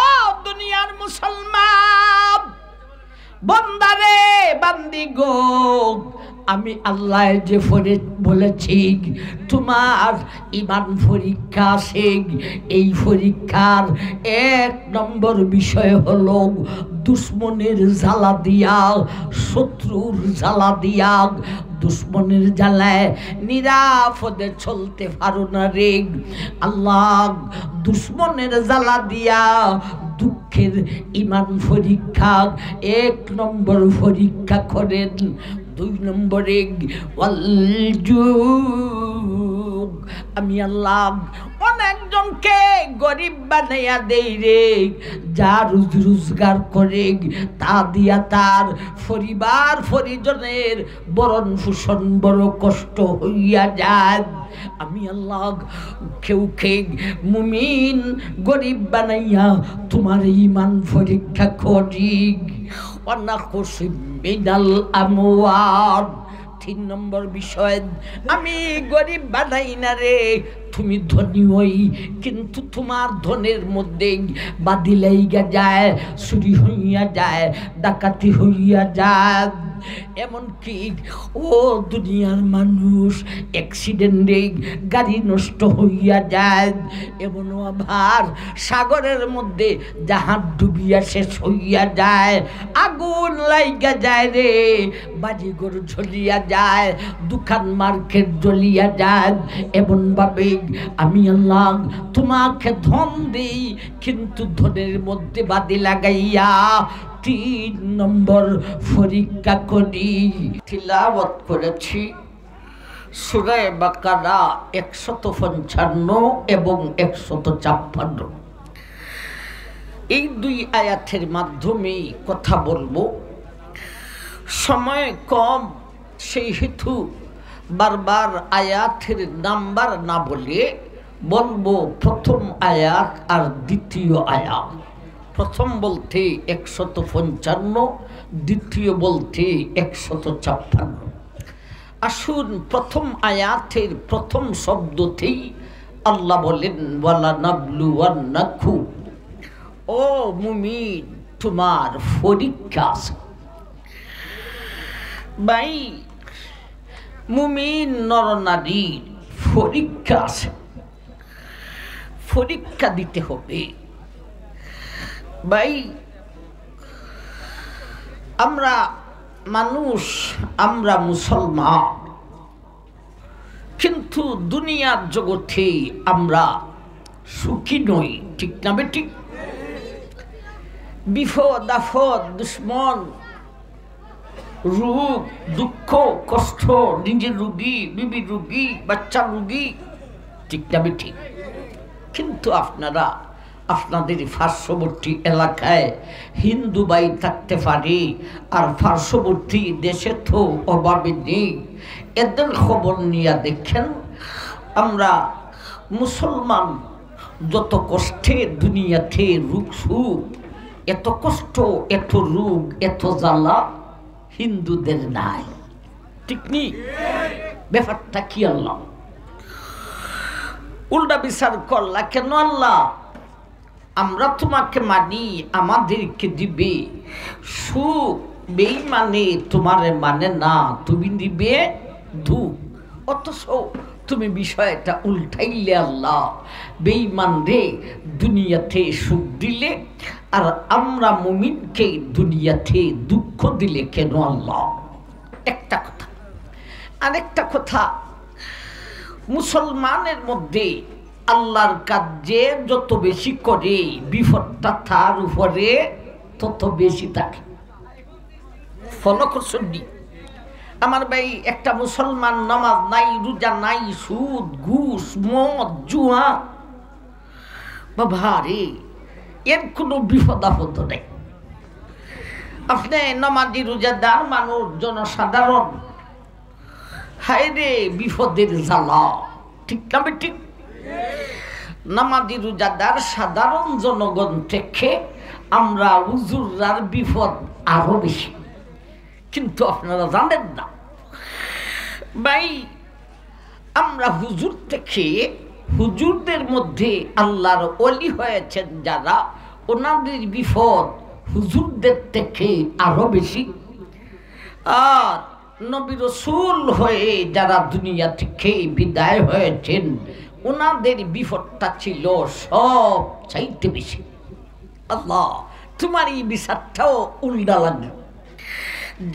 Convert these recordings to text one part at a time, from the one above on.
ও দুনিয়ার মুসলমান বান্দারে বান্দি গো, আমি আল্লাহ যে বলেছি তোমার ইমান পরীক্ষা আছে, এই পরীক্ষার 1 নম্বর বিষয় হলো দুশ্মনের জ্বালা দিয়া, শত্রুর জ্বালা দিয়া, দুশ্মনের জ্বালায় নিরাপদে চলতে পারো না রে। আল্লাহ দুশ্মনের জ্বালা দিয়া দুঃখের ইমান পরীক্ষা 1 নম্বর পরীক্ষা করেন। 2 নম্বরে আমি আল্লাহ অনেকজনকে গরিব বানাইয়া দেই রে, যা রোজগার করে তা দিয়া তার পরিবার পরিজনের বরণ পোষণ বড় কষ্ট হইয়া যায়। আমি আল্লাহ কেউ মুমিন গরিব বানাইয়া তোমার ইমান পরীক্ষা করি। মিনাল আমওয়াত 3 নম্বর বিষয়, আমি গরিব বানাই না রে, তুমি ধনী হই কিন্তু তোমার ধনের মধ্যে বাদি লাইগা যায়, চুরি হইয়া যায়, ডাকাতি হইয়া যায়। এমনকি ও দুনিয়ার মানুষ অ্যাক্সিডেন্টে গাড়ি নষ্ট হইয়া যায়, এমনও আবার সাগরের মধ্যে জাহাজ ডুবিয়া শেষ হইয়া যায়, আগুন লাইগা যায় রে, বাজিঘর জ্বলিয়া যায়, দোকান মার্কেট জ্বলিয়া যায়। এমনভাবে আমি আল্লাহ তোমাকে ধন দিই কিন্তু ধনের মধ্যে বাদি লাগাইয়া 3 নম্বর পরীক্ষা করি। তিলাওয়াত করেছি সূরা বাকারা 155 এবং 156। এই 2 আয়াতের মাধ্যমে কথা বলবো, সময় কম, সেই হেতু বারবার আয়াতের নাম্বার না বলে বলবো প্রথম আয়াত আর দ্বিতীয় আয়াত। প্রথম বলতে 155, দ্বিতীয় বলতে 156। আসুন প্রথম আয়াতের প্রথম শব্দতেই আল্লাহ বলেন ওয়ালা নাবলুওয়ান্নাকুম, ও মুমিন তোমার পরীক্ষা আছে। ভাই মুমিন নরনারীর পরীক্ষা আছে, পরীক্ষা দিতে হবে। ভাই আমরা মানুষ, আমরা মুসলমান, কিন্তু দুনিয়ার জগতে আমরা সুখী নই, ঠিক না বেঠিক? বিপদ আপদ, দুশ্মন, রোগ দুঃখ কষ্ট, নিজের রোগী, বিবি রোগী, বাচ্চা রোগী, ঠিক না বেঠিক? কিন্তু আপনারা আপনাদের পার্শ্ববর্তী এলাকায় হিন্দু ভাই থাকতে পারে, আর পার্শ্ববর্তী দেশে তো অভাবে নেই। এদের খবর নিয়ে দেখেন, আমরা মুসলমান যত কষ্টে দুনিয়াতে রোগ সুখ, এত কষ্ট, এত রোগ, এত জ্বালা হিন্দুদের নাই, ঠিক নি? ব্যাপারটা কি? আল্লাহ উল্টা বিচার করলা কেন? আল্লাহ আমরা তোমাকে মানি, আমাদেরকে দিবে সুখ, বেঈমানে তোমারে মানে না, তুমি দিবে দুঃখ। অথচ তুমি বিষয়টা উল্টাইলে আল্লাহ, বেঈমান রে দুনিয়াতে সুখ দিলে আর আমরা মুমিনকে দুনিয়াতে দুঃখ দিলে কেন আল্লাহ? একটা কথা। আরেকটা কথা, মুসলমানের মধ্যে আল্লাহর কাজে যত বেশি করে বিপদটা তার উপরে তত বেশি থাকে। ফলো করছেন? আমার ভাই একটা মুসলমান নামাজ নাই, রোজা নাই, সুদ ঘুষ মদ জুয়া, বাবা রে এর কোনো বিপদ আপদ নেই। আপনি নামাজি রোজাদার মানুষ, জনসাধারণ, হায় রে বিপদের জ্বালা, ঠিক না ঠিক? নামাজি রোজাদার সাধারণ জনগণ থেকে আমরা হুজুররার বিপদ আরো বেশি, কিন্তু আপনারা জানেন না ভাই। আমরা হুজুর থেকে, হুজুরদের মধ্যে আল্লাহর ওলি হয়েছেন যারা, ওনাদের বিপদ হুজুরদের থেকে আরো বেশি। আর নবী রাসূল হয়ে যারা দুনিয়া থেকে বিদায় হয়েছেন ওনাদের বিপদটা ছিল সব চাইতে বেশি। আল্লাহ, তোমার এই বিচারটাও উল্টা লাগে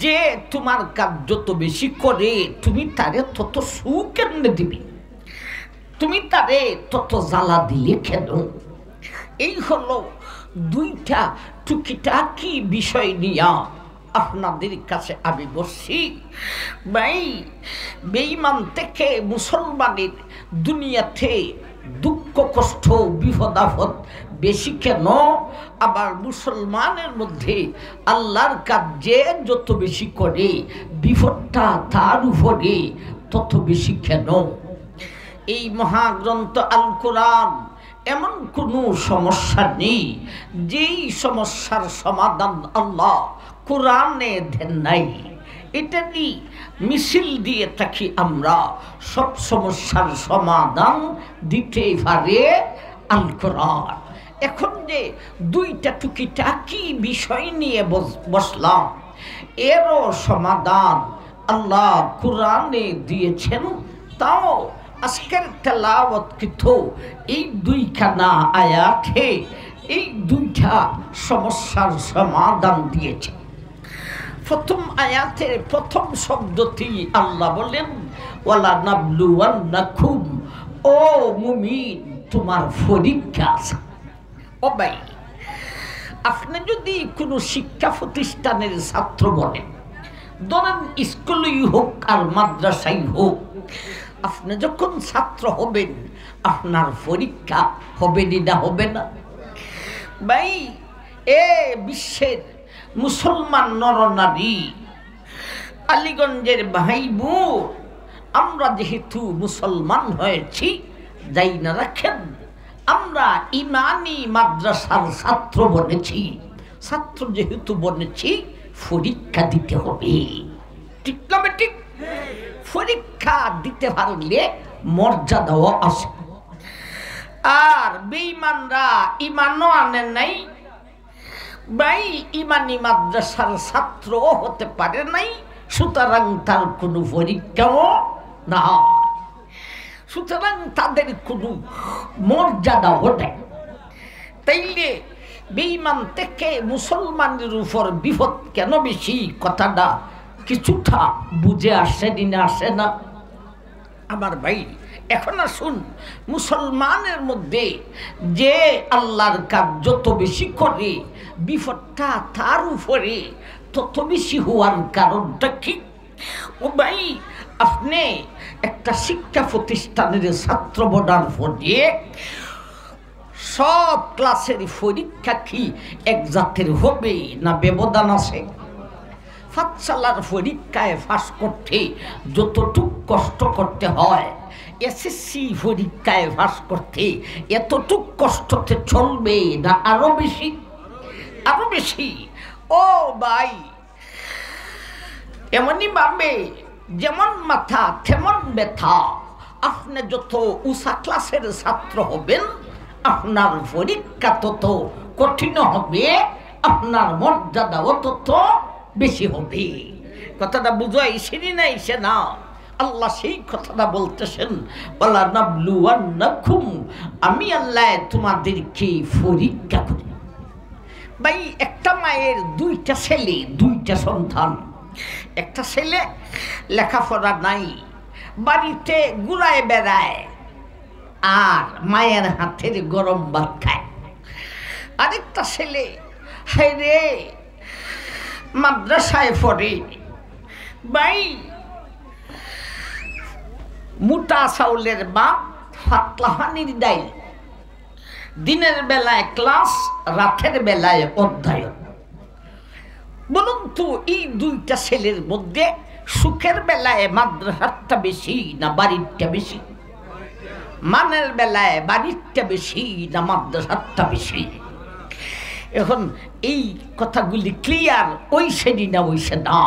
যে তোমার কাজ যত বেশি করে তুমি তারে তত সুখ কেমনে দিবি, তুমি তারে তত জ্বালা দিলে কেন? এই হলো দুইটা টুকিটাকি বিষয় নিয়া আপনাদের কাছে আমি বসছি। ভাই, বেঈমান থেকে মুসলমানের দুনিয়াতে দুঃখ কষ্ট বিপদ আপদ বেশি কেন? আবার মুসলমানের মধ্যে আল্লাহর কাজে যত বেশি করে বিপদটা তার উপরে তত বেশি কেন? এই মহাগ্রন্থ আল কোরআন এমন কোনো সমস্যা নেই যেই সমস্যার সমাধান আল্লাহ কোরআনে দেন নাই। এটারই মিছিল দিয়ে থাকি আমরা, সব সমস্যার সমাধান দিতে পারে আল কোরআন। এখন যে দুইটা টুকিটাকি বিষয় নিয়ে বসলাম, এরও সমাধান আল্লাহ কোরআনে দিয়েছেন। তাও আজকের তেলাওয়াতকৃত এই দুইখানা আয়াতে এই দুইটা সমস্যার সমাধান দিয়েছে। প্রথম আয়াতের প্রথম শব্দটি আল্লাহ বলেন ওয়ালা নাবলুওয়ান্নাকুম, ও মুমিন তোমার পরীক্ষা আছে। ও ভাই, আপনি যদি কোনো শিক্ষা প্রতিষ্ঠানের ছাত্র বলেন, ধরেন স্কুলেই হোক আর মাদ্রাসাই হোক, আপনি যখন ছাত্র হবেন আপনার পরীক্ষা হবে না হবে না? ভাই, এ বিশ্বের মুসলমান নরনারী, আলীগঞ্জের ভাই বোন, আমরা যেহেতু মুসলমান হয়েছি, যাই না রাখেন, আমরা ইমানি মাদ্রাসার ছাত্র বনেছি। ছাত্র যেহেতু বনেছি পরীক্ষা দিতে হবে, ঠিক না? ঠিক, পরীক্ষা দিতে পারলে মর্যাদাও আছে। আর বেঈমানরা ইমানও আনে নাই ভাই, ইমানি মাদ্রাসার ছাত্র হতে পারে নাই, সুতরাং তার কোনো পরীক্ষাও না, সুতরাং তাদের কোনো মর্যাদাও নেই। তাইলে বেঈমান থেকে মুসলমানের উপর বিপদ কেন বেশি? কথাটা কিছুটা বুঝে আসে না আসে না? আমার ভাই, এখন আসুন, মুসলমানের মধ্যে যে আল্লাহর কাজ যত বেশি করে বিপদটা তার উপরে তত বেশি হওয়ার কারণটা কি? ও ভাই, আপনি একটা শিক্ষা প্রতিষ্ঠানের ছাত্র বনার পরে সব ক্লাসের পরীক্ষা কি এক জাতের হবে না ব্যবধান আছে? পাঠশালার পরীক্ষায় পাস করতে যতটুক কষ্ট করতে হয়, এসএসসি পরীক্ষায় পাস করতে এতটুক কষ্টতে চলবে না আরো বেশি? আরো বেশি। ও ভাই, এমনই ভাবে যেমন মাথা তেমন ব্যথা। আপনি যত উঁচা ক্লাসের ছাত্র হবেন আপনার পরীক্ষা তত কঠিন হবে, আপনার মর্যাদাও তত বেশি হবে। কথাটা বুঝাইছে না এসে না? আল্লাহ সেই কথাটা বলতেছেন, ওয়ালা নাবলুওয়ান্নাকুম, আমি আল্লাহ তোমাদেরকে পরীক্ষা করি। ভাই, একটা মায়ের দুইটা ছেলে, দুইটা সন্তান। একটা ছেলে লেখাপড়া নাই, বাড়িতে ঘুরায় বেড়ায় আর মায়ের হাতের গরম ভাত খায়। আরেকটা ছেলে হায় রে মাদ্রাসায় পড়ে, ভাই মোটা চাউলের ভাত, পাতলা পানির ডাইল, দিনের বেলায় ক্লাস, রাতের বেলায় অধ্যয়ন। বলুন তো, এই দুইটা ছেলের মধ্যে সুখের বেলায় মাদ্রাসাটা বেশি না বাড়িটা বেশি? মানের বেলায় বাড়িটা বেশি না মাদ্রাসাটা বেশি? এখন এই কথাগুলি ক্লিয়ার ওইসে না ওইসে না?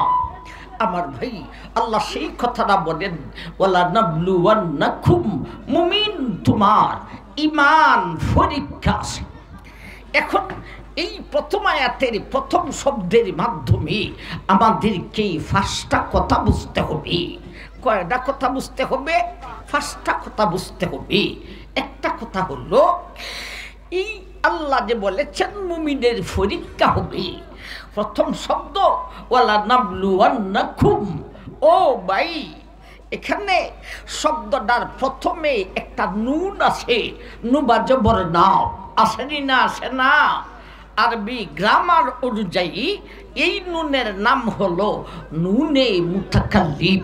আমার ভাই, আল্লাহ সেই কথাটা বলেন, ওয়ালা নাবলুওয়ান্নাকুম, মুমিন তোমার ইমান পরীক্ষা আছে। এখন এই প্রথম আয়াতের প্রথম শব্দের মাধ্যমে আমাদেরকে পাঁচটা কথা বুঝতে হবে। কয়টা কথা বুঝতে হবে? পাঁচটা কথা বুঝতে হবে। একটা কথা হলো এই আল্লাহ যে বলেছেন মুমিনের পরীক্ষা হবে, প্রথম শব্দ ওয়ালা নাবলুওয়ান্নাকুম। ও ভাই, এখানে শব্দটার প্রথমে একটা নুন আছে, নুবা জবর নাও, আসেনি না? আসে না? আরবি গ্রামার অনুযায়ী এই নুনের নাম হলো নুনে মুতাকাল্লিম,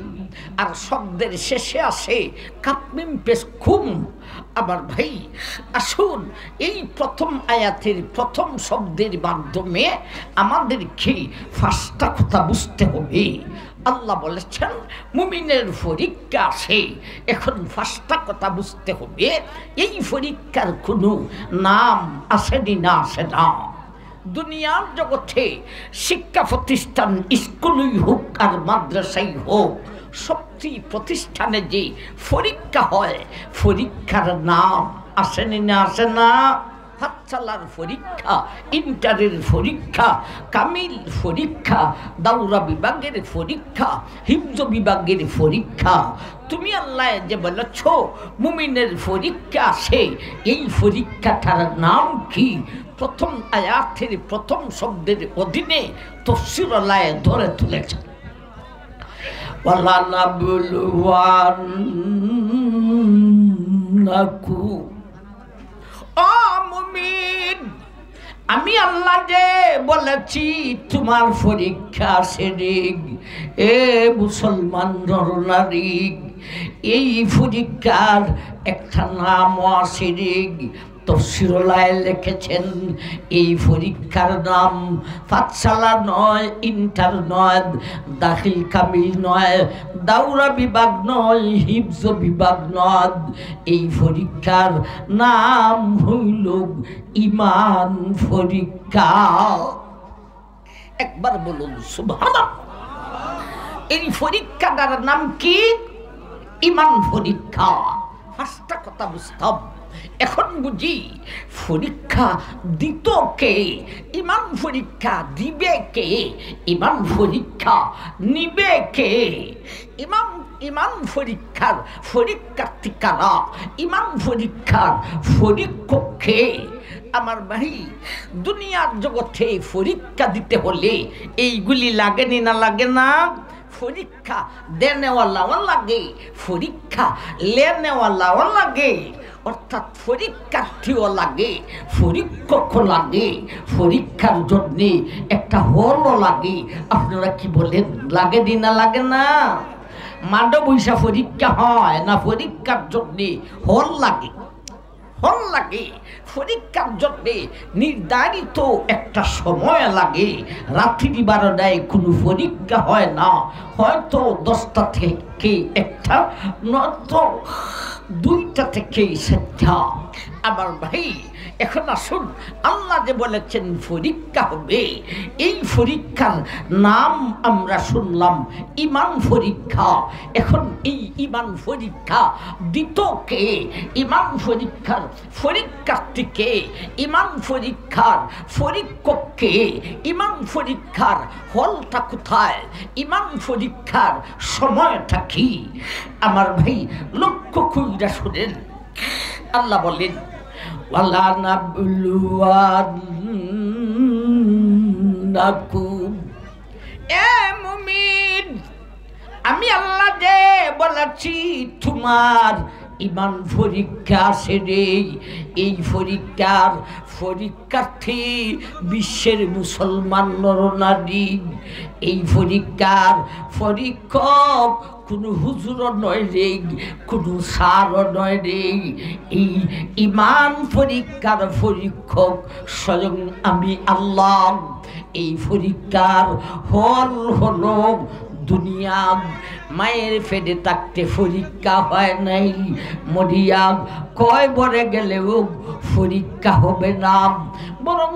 আর শব্দের শেষে আসে কাপমিম পেশ খুম। আবার ভাই আসুন, এই প্রথম আয়াতের প্রথম শব্দের মাধ্যমে আমাদেরকে পাঁচটা কথা বুঝতে হবে। আল্লাহ বলেছেন মুমিনের পরীক্ষা আসে, এখন পাঁচটা কথা বুঝতে হবে। এই পরীক্ষার কোনো নাম আসেনি না? আসে না। দুনিয়ার জগতে শিক্ষা প্রতিষ্ঠান, স্কুলই হোক আর মাদ্রাসাই হোক, সবটি প্রতিষ্ঠানে যে পরীক্ষা হয়, পরীক্ষার নাম আসেনি না? আসে না? পাঠশালার পরীক্ষা, ইন্টারের পরীক্ষা, কামিল পরীক্ষা, দাওরা বিভাগের পরীক্ষা, হিফজ বিভাগের পরীক্ষা। তুমি আল্লাহ যে বলেছ মুমিনের পরীক্ষা আসে, এই পরীক্ষাটার নাম কি? প্রথম আয়াতের প্রথম শব্দের অধীনে তাফসীর আল্লাহ ধরে তুলেছে। ওয়ালা নাবলুওয়ান্নাকুম, ও মুমিন, আমি আল্লাহ যে বলেছি তোমার পরীক্ষা আছে রে। এ মুসলমান নরনারী, এই পরীক্ষার একটা নাম আছে রে। তাফসীরুল্লাহ লিখেছেন এই পরীক্ষার নাম পাঠশালা নয়, ইন্টার নয়, দাখিল কামিল নয়, দাওরা বিভাগ নয়, হিফজ বিভাগ নয়। এই পরীক্ষার নাম হইল ঈমান পরীক্ষা। একবার বলুন সুবহানাল্লাহ। এই পরীক্ষাটার নাম কি? ঈমান পরীক্ষা। পাঁচটা কথা বুঝতাম। এখন বুঝি পরীক্ষা দিত কে? ঈমান পরীক্ষা দিবে কে? ঈমান পরীক্ষা নিবে কে? ঈমান পরীক্ষার পরীক্ষার্থী কারা? ঈমান পরীক্ষার পরীক্ষক কে? আমার ভাই, দুনিয়ার জগতে পরীক্ষা দিতে হলে এইগুলি লাগেনি না? লাগে না? পরীক্ষা দেনেওয়ালাও লাগে, পরীক্ষা লেনেওয়ালাও লাগে, অর্থাৎ পরীক্ষার্থীও লাগে, পরীক্ষকও লাগে, পরীক্ষার জন্যে একটা হলও লাগে। আপনারা কি বলেন, লাগেনি না? লাগে না? মাড বৈশা পরীক্ষা হয় না? পরীক্ষার জন্যে হল লাগে, হল লাগে। পরীক্ষার জন্যে নির্ধারিত একটা সময় লাগে। রাত্রি 12টায় কোনো পরীক্ষা হয় না, হয়তো 10টা থেকে 1টা, নয়তো 2টা থেকে 4টা। আমার ভাই, এখন আসুন, আল্লাহ যে বলেছেন পরীক্ষা হবে, এই পরীক্ষার নাম আমরা শুনলাম ঈমান পরীক্ষা। এখন এই ঈমান পরীক্ষা দিত কে? ঈমান পরীক্ষার পরীক্ষার্থী কে? ঈমান পরীক্ষার পরীক্ষক কে? ঈমান পরীক্ষার হলটা কোথায়? ঈমান পরীক্ষার সময়টা কি? আমার ভাই লক্ষ্য কইরা শুনেন, আল্লাহ বলেন ওয়ালা নাবলুওয়ান্নাকুম, এ মুমিন, আমি আল্লাহ যে বলেছি তোমার ঈমান পরীক্ষা আছে রে। এই পরীক্ষার পরীক্ষার্থী বিশ্বের মুসলমান নরনারী। এই পরীক্ষার পরীক্ষক কোনো হুজুরও নয় রে, কোনো স্যারও নয় রে। এই ঈমান পরীক্ষার পরীক্ষক স্বয়ং আমি আল্লাহ। এই পরীক্ষার হল হলো দুনিয়া। মায়ের পেটে থাকতে পরীক্ষা হয় নাই, মরিয়া কয় বরে গেলেও পরীক্ষা হবে না। বরং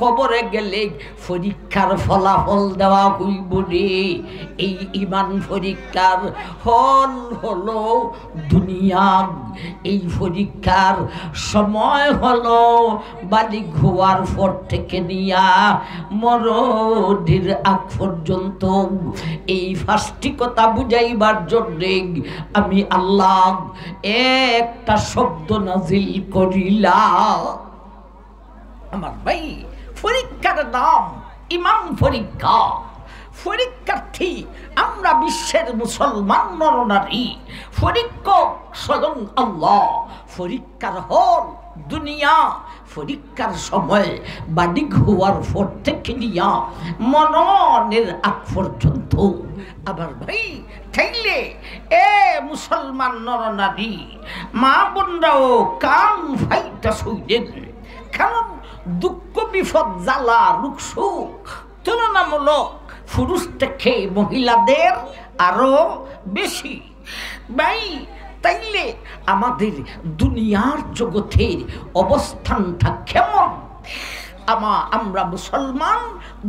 কবরে গেলে পরীক্ষার ফলাফল দেওয়া হইব রে। এই ঈমান পরীক্ষার ফল হলো দুনিয়া। এই পরীক্ষার সময় হলো বালিগ হওয়ার পর থেকে নিয়া মরণের আগ পর্যন্ত। এই ফার্স্টটি কথা বুঝাইবার জন্যে আমি আল্লাহ একটা শব্দ নাজিল করিলাম। আমার ভাই, পরীক্ষার নাম ঈমান পরীক্ষা। পরীক্ষার্থী আমরা বিশ্বের মুসলমান নরনারী, পরীক্ষক স্বয়ং আল্লাহ। পরীক্ষার হল দুনিয়া। পরীক্ষার সময় বালিগ হওয়ার পর থেকে নিয়া মরণের আগ পর্যন্ত। আবার ভাই তাইলে এ মুসলমান নরনারী মা বোনরাও কান ফাইটা শুইলেন। কারণ দুঃখ বিপদ জ্বালা রোগ সুখ তুলনামূলক পুরুষ থেকে মহিলাদের আরো বেশি। ভাই তাইলে আমাদের দুনিয়ার জগতের অবস্থানটা কেমন? আমরা মুসলমান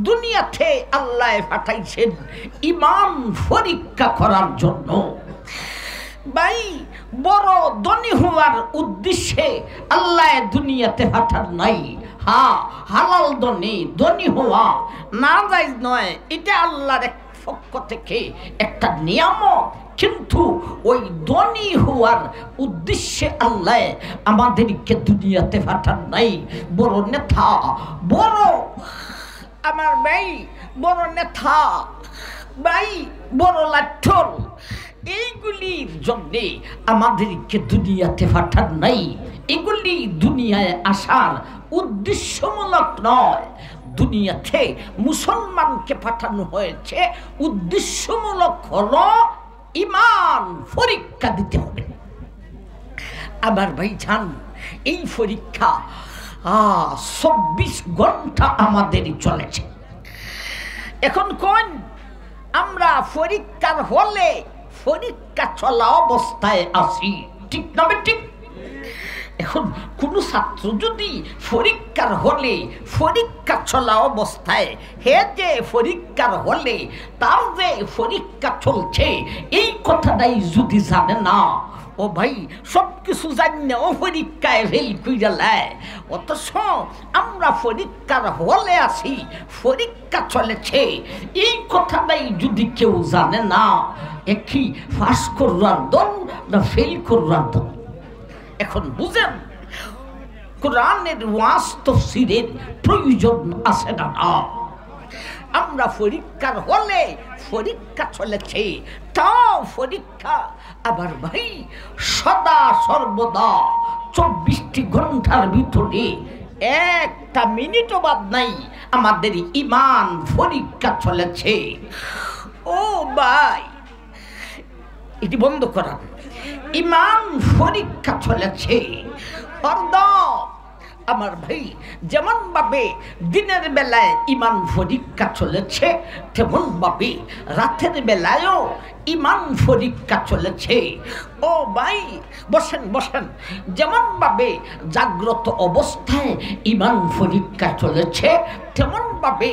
দুনিয়াতে আল্লাহ পাঠাইছেন ঈমান পরীক্ষা করার জন্য। ভাই বড় ধনী হওয়ার উদ্দেশ্যে আল্লাহ দুনিয়াতে পাঠান নাই। হ্যাঁ, হালাল ধনী হওয়া না জায়েজ নয়, এটা আল্লাহর এক পক্ষ থেকে একটা নিয়ামত। কিন্তু ওই ধনী হওয়ার উদ্দেশ্যে আল্লাহ আমাদেরকে দুনিয়াতে পাঠান নাই। বড় নেতা, বড় আমার ভাই, বড় নেতা ভাই, বড় লাঠল, এইগুলির জন্যে আমাদেরকে দুনিয়াতে পাঠান নাই। এগুলি দুনিয়ায় আসার উদ্দেশ্যমূলক নয়। দুনিয়াতে মুসলমানকে পাঠানো হয়েছে উদ্দেশ্যমূলক হলো ঈমান পরীক্ষা দিতে হবে। আবার ভাইজান, এই পরীক্ষা 24 ঘন্টা আমাদের চলেছে। এখন কোন আমরা পরীক্ষার হলে পরীক্ষা চলা অবস্থায় আছি, ঠিক না ঠিক? এখন কোন ছাত্র যদি পরীক্ষার হলে পরীক্ষা চলা অবস্থায় হে যে পরীক্ষার হলে তার যে পরীক্ষা চলছে এই কথাটাই যদি জানে না, ও ভাই সব কিছু জানি ও পরীক্ষায় ফেল কইরা লাই। অথচ আমরা পরীক্ষার হলে আছি, পরীক্ষা চলেছে, এই কথাটাই যদি কেউ জানে না, একই পাস করবার দল না ফেল করবার দল। এখন বুঝেন কোরআনের ওয়াজ তাফসীরের প্রয়োজন আছে না? আমরা পরীক্ষার হলে পরীক্ষা চলেছে, তাও পরীক্ষা আবার ভাই সদা সর্বদা 24টি ঘন্টার ভিতরে একটা মিনিটও বাদ নাই আমাদের ঈমান পরীক্ষা চলেছে। ও ভাই এটি বন্ধ করা, ঈমান পরীক্ষা চলেছে। আমার ভাই যেমন ভাবে দিনের বেলায় ঈমান পরীক্ষা চলেছে, তেমন ভাবে রাতের বেলায়ও ঈমান পরীক্ষা চলেছে। ও ভাই বসেন বসেন, যেমন ভাবে জাগ্রত অবস্থায় ঈমান পরীক্ষা চলেছে, তেমন ভাবে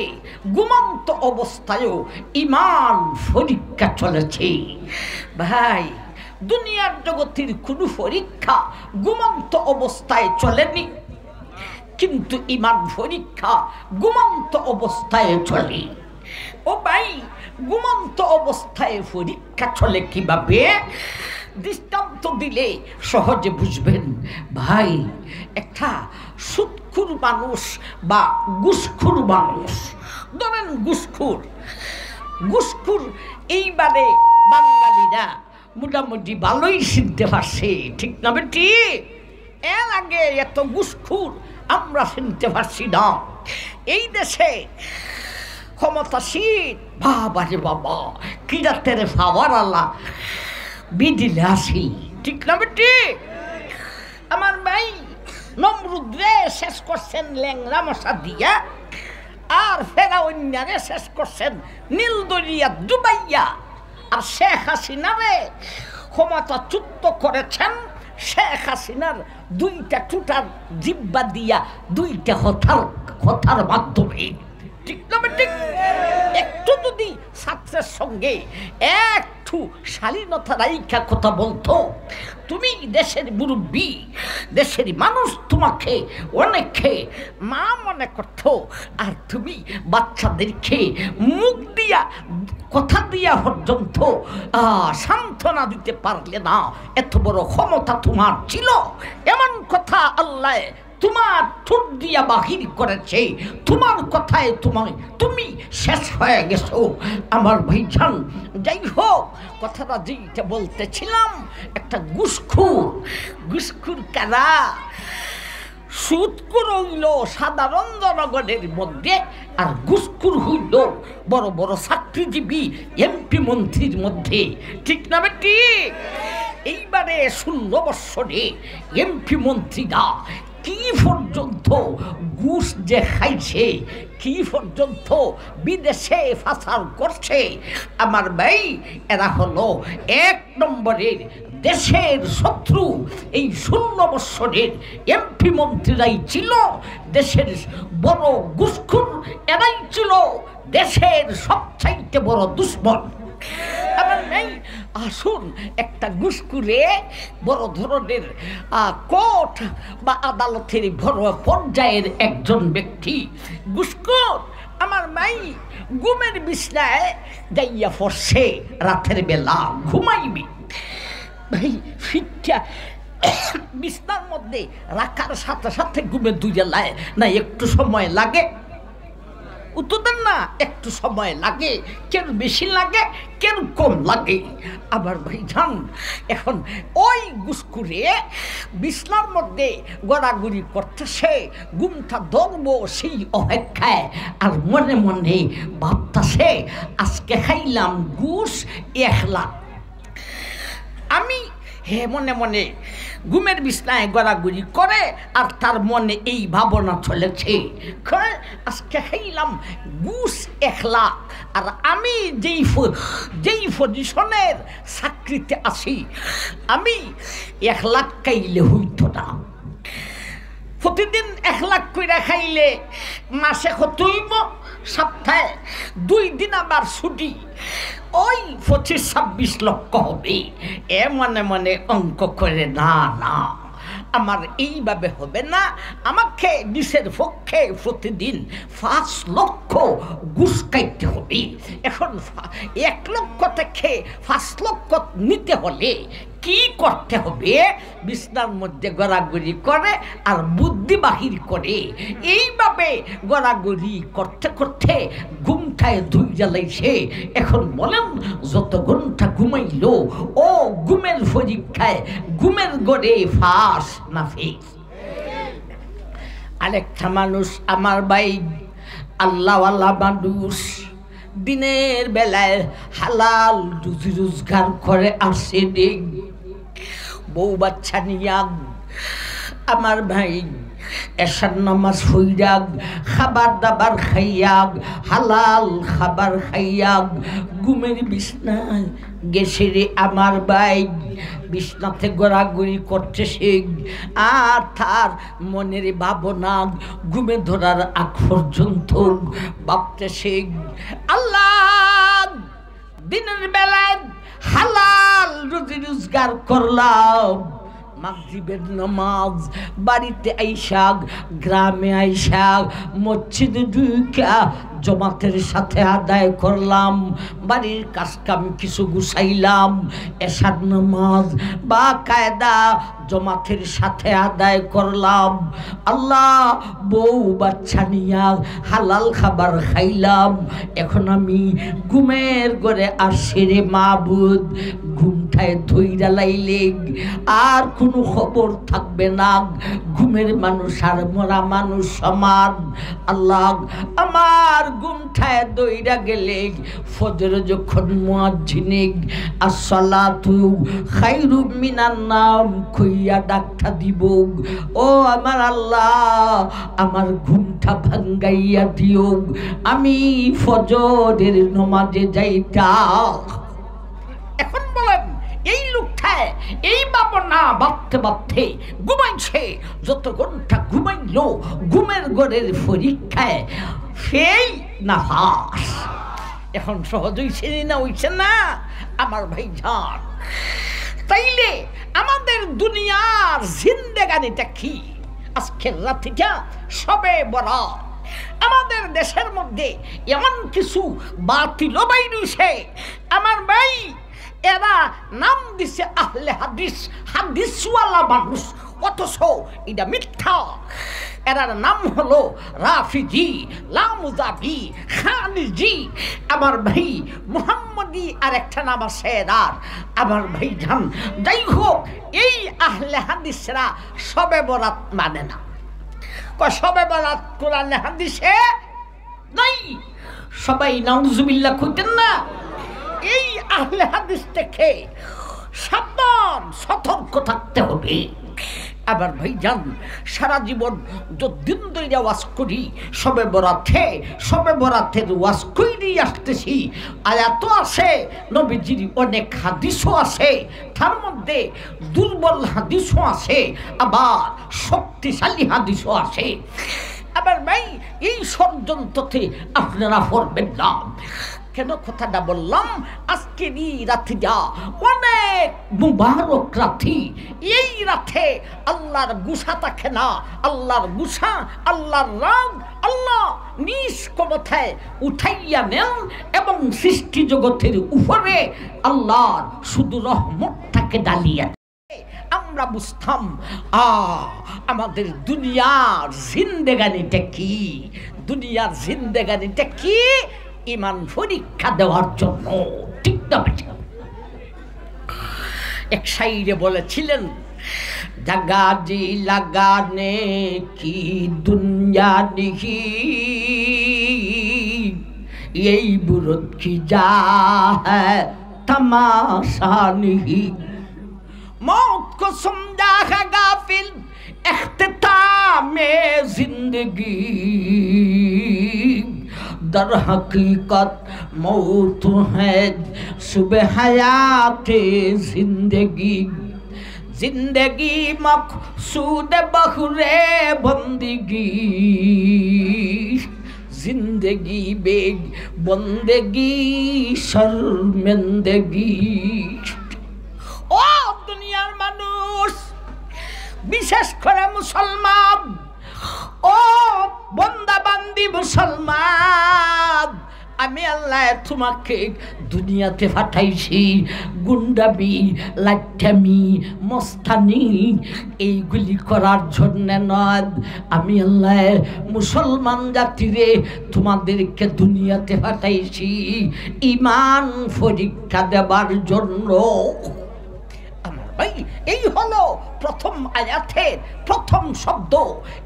ঘুমন্ত অবস্থায়ও ঈমান পরীক্ষা চলেছে। ভাই দুনিয়ার জগতের কোনো পরীক্ষা ঘুমন্ত অবস্থায় চলেনি, কিন্তু ঈমান পরীক্ষা ঘুমন্ত অবস্থায় চলে। ও ভাই ঘুমন্ত অবস্থায় পরীক্ষা চলে কিভাবে? দৃষ্টান্ত দিলে সহজে বুঝবেন। ভাই একটা সুদখোর মানুষ বা ঘুষখোর মানুষ, ধরেন ঘুষখোর এইবারে বাঙালিরা মোটামুটি ভালোই চিনতে পারছে, ঠিক না বেটি? এর আগে এত ঘুষখোর আমরা চিনতে পারছি না। এই দেশে ক্ষমতাসীন বাবা রে বাবা কিরাতের পাওয়ার আলা বিদিলে আসি, ঠিক না বেটি? আমার ভাই নমরুদরে শেষ করছেন ল্যাংরা মশা দিয়া, আর ফেরাউন্নারে শেষ করছেন নীল দরিয়া ডুবাইয়া, আর শেখ হাসিনারে ক্ষমতাচ্যুত করেছেন শেখ হাসিনার দুইটা টুটার জিব্বা দিয়া দুইটা কথার মাধ্যমে, ঠিক না ঠিক? একটু যদি ছাত্রের সঙ্গে একটু শালীনতা রাইখা কথা বলতো, তুমি দেশের মুরব্বী, দেশের মানুষ তোমাকে অনেকে মা মনে করত, আর তুমি বাচ্চাদেরকে মুখ দিয়া কথা দিয়া পর্যন্ত সান্ত্বনা দিতে পারলে না। এত বড় ক্ষমতা তোমার ছিল, এমন কথা আল্লাহ তোমার ঠোঁট দিয়া বাহির করেছে, তোমার কথায় তুমি শেষ হয়ে গেছো আমার ভাইজান। যাই হোক, কথাটা যেটা বলতেছিলাম, একটা ঘুষখোর কারা? সুদখোর হইল সাধারণ জনগণের মধ্যে, আর ঘুষখোর হইল বড় বড় চাকরিজীবী এমপি মন্ত্রীর মধ্যে, ঠিক না ঠিক? এইবারে 16 বৎসরে এমপি মন্ত্রীরা কি পর্যন্ত ঘুষ যে খাইছে, কি পর্যন্ত বিদেশে পাচার করছে আমার ভাই, এরা হলো 1 নম্বরের দেশের শত্রু। এই 16 বৎসরের এমপি মন্ত্রীরাই ছিল দেশের বড় ঘুষখোর, এরাই ছিল দেশের সবচাইতে বড় দুশ্মন। আমার নেই, আসুন একটা ঘুষখোরে বড় ধরনের কোর্ট বা আদালতের বড় পর্যায়ের একজন ব্যক্তি ঘুষখোর আমার মাই ঘুমের বিছনায় যাইয়া পড়ছে, রাতের বেলা ঘুমাইবি ভাই, ফিটটা বিছনার মধ্যে রাখার সাথে সাথে ঘুমে দুইলায় না একটু সময় লাগে? উত্তর না, একটু সময় লাগে, কেন বেশি লাগে, কেন কম লাগে। আবার ভাইজান এখন ওই ঘুষখোরে বিছনার মধ্যে গড়াগড়ি করতেছে, ঘুমটা ধরবো সেই অপেক্ষায়, আর মনে মনে ভাবতেছে আজকে খাইলাম ঘুষ 1 লাখ। আমি মনে মনে ঘুমের বিছনায় গড়াগড়ি করে, আর তার মনে এই ভাবনা চলেছে, আজকে খাইলাম ঘুষ 1 লাখ, আর আমি যেই পজিশনের চাকরিতে আছি, আমি 1 লাখ খাইলে হইতো না। প্রতিদিন 1 লাখ কইরা খাইলে মাসে কত হইব? সপ্তাহে 2 দিন আবার ছুটি, ওই 25-26 লক্ষ হবে। মনে মনে অঙ্ক করে, না না, আমার এইভাবে হবে না, আমাকে দেশের পক্ষে প্রতিদিন 5 লক্ষ ঘুষ খাইতে হবে। এখন 1 লক্ষ থেকে 5 লক্ষ নিতে হলে কি করতে হবে? বিছনার মধ্যে গড়াগড়ি করে আর বুদ্ধি বাহির করে, এইভাবে গড়াগড়ি করতে করতে ঘুমটায় ধুই জ্বালাইছে। এখন বলেন, যত ঘন্টা ঘুমাইল, ও ঘুমের পরীক্ষায় ঘুমের গড়ে ফাঁস না ফেস? আরেকটা মানুষ আমার ভাই, আল্লাহওয়ালা মানুষ, দিনের বেলায় হালাল রুজি রোজগার করে আসে, দেখ বউ বাচ্চা নিয়া আমার ভাই এশার নামাজ হইয়া খাবার দাবার খাইয়া, হালাল খাবার খাইয়া ঘুমের বিছনায় গেছে রে আমার ভাই, বিছনাতে গড়াগড়ি করতেছে, আর তার মনের ভাবনা ঘুমে ধরার আগ পর্যন্ত ভাবতেছে, আল্লাহ দিনের বেলায় হালাল রুজি রোজগার করলাম, মাগরিবের নামাজ বাড়িতে আইসা, গ্রামে আইসা মসজিদে ঢুকা জমাতের সাথে আদায় করলাম, বাড়ির কাজ কাম কিছু গুছাইলাম, এশার নামাজ বা কায়দা জমাতের সাথে আদায় করলাম, আল্লাহ বউ বাচ্চা নিয়া হালাল খাবার খাইলাম, এখন আমি ঘুমের ঘরে আসছি রে মাবুদ, ঘুমটায় ধইরা লাইলে আর কোনো খবর থাকবে না, ঘুমের মানুষ আর মরা মানুষ সমান। আল্লাহ আমার ঘুমটায় দইরা গেলে ফজর যখন মুয়াজ্জিনে আসসালাতু খায়রুম মিনান নাওম কইয়া ডাকটা দিব, ও আমার আল্লাহ আমার ঘুমটা ভাঙ্গাইয়া দিও, আমি ফজরের নামাজে যাইতাম। এখন বলেন, এই লোকটায় এই বাবা না বাঁধতে বাঁধতে ঘুমাইছে, যত ঘন্টা ঘুমাইল ঘুমের ঘরের পরীক্ষায় ফেল না পাস। এখন সহজ হইছে না হইছে না আমার ভাই জান? তাইলে আমাদের দুনিয়ার জিন্দেগানিটা কি? আজকের রাতিটা সবে বরাত। আমাদের দেশের মধ্যে এমন কিছু বাতিল বাইরেছে আমার ভাই, এরা নাম দিছে আহলে হাদিস, হাদিসওয়ালা মানুষ, অথচ এটা মিথ্যা। এরার নাম হলো রাফিজি, লামুজাবি, খানিজি। আমার ভাই মুহাম্মদি আর একটা নাম আছে এরার। আমার ভাই জান, যাই হোক, এই আহলে হাদিসরা সবে বরাত মানে না। সবে বরাত কোরআনে হাদিসে নাই। সবাই নাউজুবিল্লাহ কইতেন না? এই আহলে হাদিস থেকে সাবধান, সতর্ক থাকতে হবে। আবার ভাই জান, সারা জীবন যতদিন ধরে ওয়াজ করি সবে বরাতের ওয়াজ করেই আসতেছি। আয়াত আছে, নবীজির অনেক হাদিসও আছে, তার মধ্যে দুর্বল হাদিসও আছে, আবার শক্তিশালী হাদিসও আছে। আবার ভাই এই ষড়যন্ত্রতে আপনারা পড়বেন না। কেন কথাটা বললাম? আজকের এই রাতিটা অনেক মুবারক রাতি। এই রাতে আল্লাহর গুসা থাকে না। আল্লাহর গুসা, আল্লাহর রাগ আল্লাহ নিজ ক্ষমতায় উঠাইয়া নেন এবং সৃষ্টি জগতের উপরে আল্লাহর শুধু রহমতটাকে ডালিয়া আমরা বুঝতাম আমাদের দুনিয়ার জিন্দেগানিটা কি। দুনিয়ার জিন্দেগানিটা কি? ইমান পরীক্ষা দেওয়ার জন্য। ঠিক না? এক শাইরে বলেছিলেন, জাগা জি লাগানে কি দুনিয়া নিহি, এই বুরত কি যা হ্যায় तमाशा नहीं। मौत को समझा है गाफिल इख्तिताम जिंदगी, दर हकीकत मौत है सुबह हयात जिंदगी। जिंदगी मकसूद बखरे बंदगी, जिंदगी बेग बंदगी शर्मिंदगी। ও দুনিয়ার মানুষ, বিশেষ করে মুসলমান, ও বন্দা বান্দি মুসলমান, আমি আল্লাহ তোমাকে দুনিয়াতে পাঠাইছি গুন্ডামি, লাঠ্যামি, মস্তানি এইগুলি করার জন্য নয়। আমি আল্লাহ মুসলমান জাতিরে তোমাদেরকে দুনিয়াতে পাঠাইছি ঈমান পরীক্ষা দেবার জন্য। আমার ভাই, এই হলো প্রথম আয়াতের প্রথম শব্দ।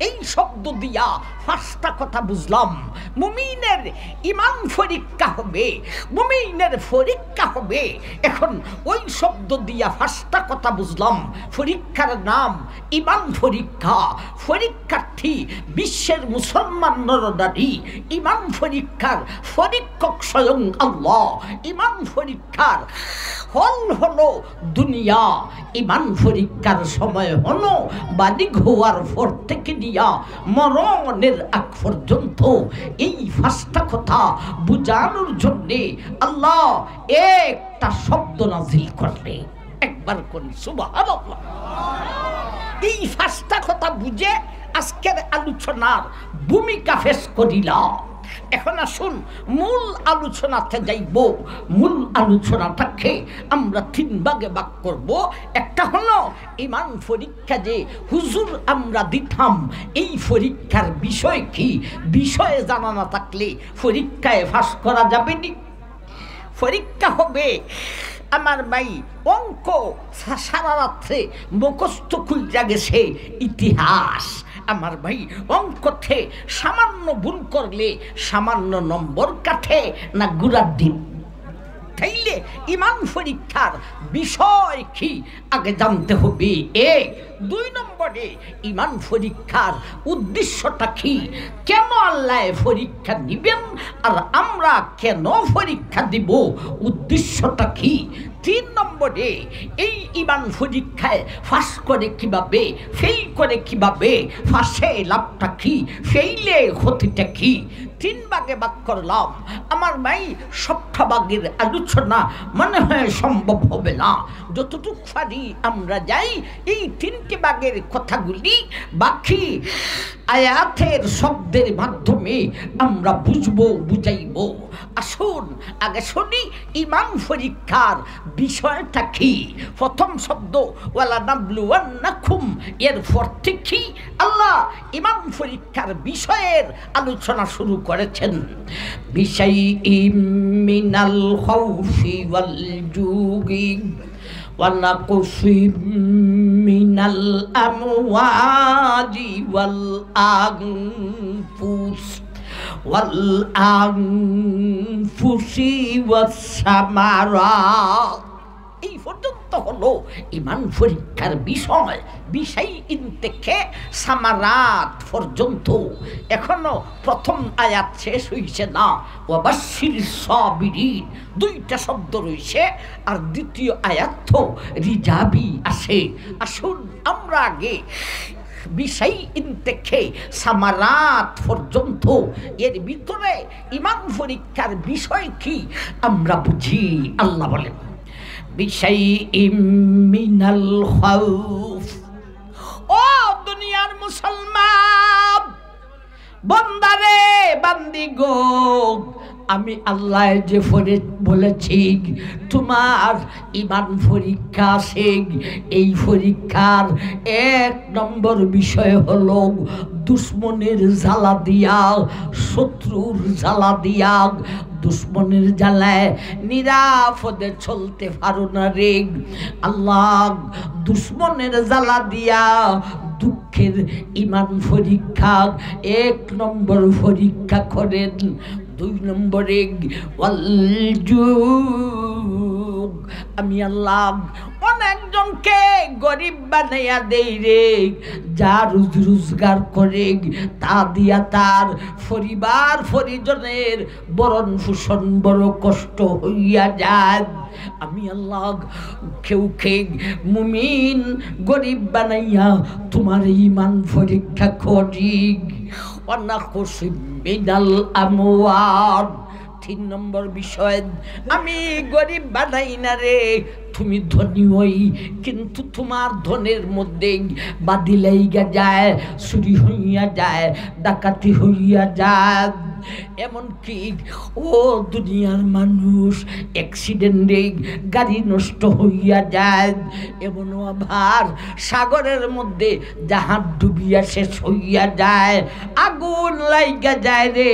এই শব্দ দিয়া পাঁচটা কথা বুঝলাম। মুমিনের ঈমান পরীক্ষা হবে, মুমিনের পরীক্ষা হবে। এখন ওই শব্দ দিয়া পাঁচটা কথা বুঝলাম। পরীক্ষার নাম ঈমান পরীক্ষা। পরীক্ষার্থী বিশ্বের মুসলমান নরনারী। ঈমান পরীক্ষার পরীক্ষক স্বয়ং আল্লাহ। ঈমান পরীক্ষার হল হলো দুনিয়া। ঈমান পরীক্ষার সময় হলো বালিগ হওয়ার পর থেকে নিয়া মরণের আগ পর্যন্ত। এই পাঁচটা কথা বুঝানোর জন্যে আল্লাহ একটা শব্দ নাজিল করলে। একবার কোন সুবহানাল্লাহ। এই পাঁচটা কথা বুঝে আজকের আলোচনার ভূমিকা পেশ করিলাম। এখন আসুন মূল আলোচনাতে যাইব। মূল আলোচনাটাকে আমরা তিন ভাগে ভাগ করব। একটা হলো ঈমান পরীক্ষা যে হুজুর আমরা দিতাম, এই পরীক্ষার বিষয় কি, বিষয়ে জানা না থাকলে পরীক্ষায় পাস করা যাবে না। পরীক্ষা হবে আমার ভাই অঙ্ক সারা রাত্রে মুখস্থ খুঁজা গেছে ইতিহাস। আমার ভাই অঙ্কতে সামান্য ভুল করলে সামান্য নম্বর কাটে না গুড়ার ডিম। তাইলে ঈমান পরীক্ষার বিষয় কি আগে জানতে হবে। এক, দুই নম্বরে ঈমান পরীক্ষার উদ্দেশ্যটা কি, কেন আল্লাহ পরীক্ষা নিবেন আর আমরা কেন পরীক্ষা দিব, উদ্দেশ্যটা কি। 3 নম্বরে এই ঈমান পরীক্ষায় পাস করে কিভাবে, ফেল করে কিভাবে, পাসে লাভটা কি, ফেইলে ক্ষতিটা কি, 3 ভাগে ভাগ করলাম। আমার ভাই সবটা ভাগের আলোচনা মনে হয় সম্ভব হবে না, যতটুকু পারি আমরা যাই এই 3টে ভাগের কথাগুলি বাকি আয়াতের শব্দের মাধ্যমে আমরা বুঝবো, বুঝাইব। আসুন আগে শুনি ঈমান পরীক্ষার বিষয়টা কি। প্রথম শব্দ ওয়ালা নাবলুওয়ান্নাকুম, এর অর্থ কি? আল্লাহ ঈমান পরীক্ষার বিষয়ের আলোচনা শুরু করেছেন। বিশাইইম মিনাল খাউফি ওয়াল জুই ওয়া নাকসিম মিনাল আমওয়ালি ওয়াল আনফুস ওয়াল আনফুসি ওয়াস সামারাত। এই পর্যন্ত হলো ঈমান পরীক্ষার বিষয়। বিশাইইন থেকে সামারাত পর্যন্ত। এখনো প্রথম আয়াত শেষ হইছে না। ওয়াবাশশিরিস সাবিরিন, 2টা শব্দ রয়েছে, আর দ্বিতীয় আয়াত তো রিজাবি আছে। আসুন আমরা আগে বিশাইইন থেকে সামারাত পর্যন্ত এর ভিতরে ঈমান পরীক্ষার বিষয় কি আমরা বুঝি। আল্লাহ বলেন বিশাইইম মিনাল খাউফ। ও দুনিয়ার মুসলমান বান্দারে, বান্দি গো, আমি আল্লাহ যে বলেছি তোমার ঈমান পরীক্ষা আছে, এই পরীক্ষার 1 নম্বর বিষয় হলো দুশ্মনের জ্বালা দিয়া, শত্রুর জ্বালা দিয়া, দুশ্মনের জ্বালায় নিরাপদে চলতে পারো না রে। আল্লাহ দুশ্মনের জ্বালা দিয়া দুঃখের ঈমান পরীক্ষা 1 নম্বর পরীক্ষা করেন। 2 নম্বরে ওয়াল জুগ, আমি আল্লাহ অনেকজনকে গরিব বানাইয়া দেই রে, যা রোজগার করে তা দিয়া তার পরিবার পরিজনের বরণ পোষণ বড় কষ্ট হইয়া যায়। আমি আল্লাহ কেউ মুমিন গরিব বানাইয়া তোমার ঈমান পরীক্ষা করি। মিনাল আমওয়াল, 3 নম্বর বিষয়, আমি গরিব বানাই না রে, তুমি ধনী হই, কিন্তু তোমার ধনের মধ্যে বাদি লাইগা যায়, চুরি হইয়া যায়, ডাকাতি হইয়া যায়। এমনকি ও দুনিয়ার মানুষ অ্যাক্সিডেন্টে গাড়ি নষ্ট হইয়া যায়, এমনও আবার সাগরের মধ্যে জাহাজ ডুবিয়া শেষ হইয়া যায়, আগুন লাইগা যায় রে,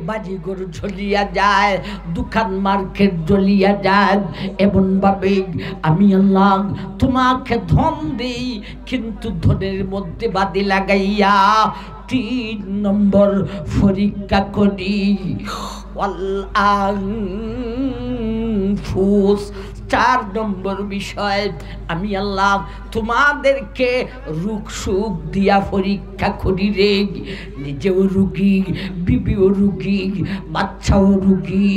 বাড়িঘর জ্বলিয়া যায়, দোকান মার্কেট জ্বলিয়া যায়। এমনভাবে আমি আল্লাহ তোমাকে ধন দিই, কিন্তু ধনের মধ্যে বাদি লাগাইয়া 3 নম্বর পরীক্ষা করি। ওয়াল আনফুস, 4 নম্বর বিষয়, আমি আল্লাহ তোমাদেরকে রোগ সুখ দিয়া পরীক্ষা করি রে, নিজেও রুগী, বিবিও রুগী, বাচ্চাও রুগী,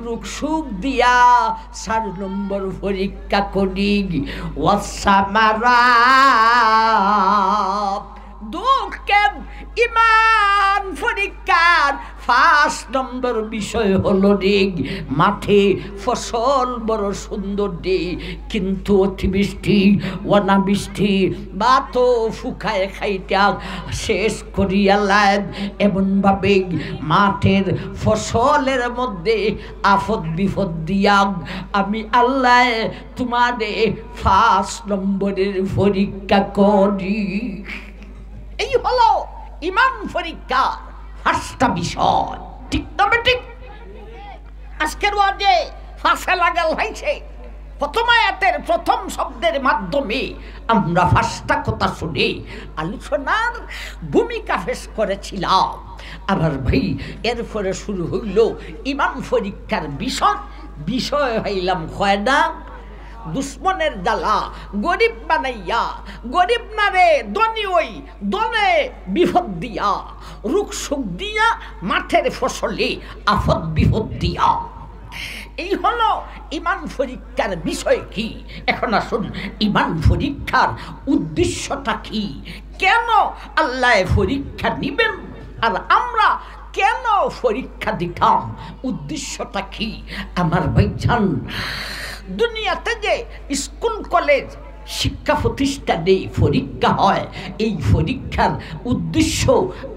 রোগ সুখ দিয়া 4 নম্বর পরীক্ষা করি। ওয়াস সামারাত, দুঃখের ঈমান পরীক্ষার 5 নম্বর বিষয় হলো রে, মাঠে ফসল বড় সুন্দর দে, কিন্তু অতিবৃষ্টি অনাবৃষ্টি বা তো ফুকায় খাইটা শেষ করিয়া লাগ। এমনভাবে মাঠের ফসলের মধ্যে আফত বিপদ দিয়া আমি আল্লাহ তোমাদের 5 নম্বরের পরীক্ষা করি। এই হলো ঈমান পরীক্ষার 5টা বিষয়। ঠিক তবে ঠিক আজকের ওয়াজে ফাঁসে লাগাল হয়েছে। প্রথম আয়াতের প্রথম শব্দের মাধ্যমে আমরা 5টা কথা শুনে আলোচনার ভূমিকা পেশ করেছিলাম। আবার ভাই এরপরে শুরু হইল ঈমান পরীক্ষার বিষয় হইলাম কয়টা? দুশ্মনের জ্বালা, গরিব বানাইয়া, গরিব না রে ধনী ওই দনে বিপদ দিয়া, রোগ সুখ দিয়া, মাঠের ফসলে আফত বিপদ দিয়া। এই হলো ঈমান পরীক্ষার বিষয় কি। এখন আসুন ঈমান পরীক্ষার উদ্দেশ্যটা কি, কেন আল্লাহ পরীক্ষা নিবেন আর আমরা কেন পরীক্ষা দিতাম, উদ্দেশ্যটা কি। আমার ভাইজান, দুনিয়াতে যে স্কুল কলেজ শিক্ষা প্রতিষ্ঠানে পরীক্ষা হয়, এই পরীক্ষার উদ্দেশ্য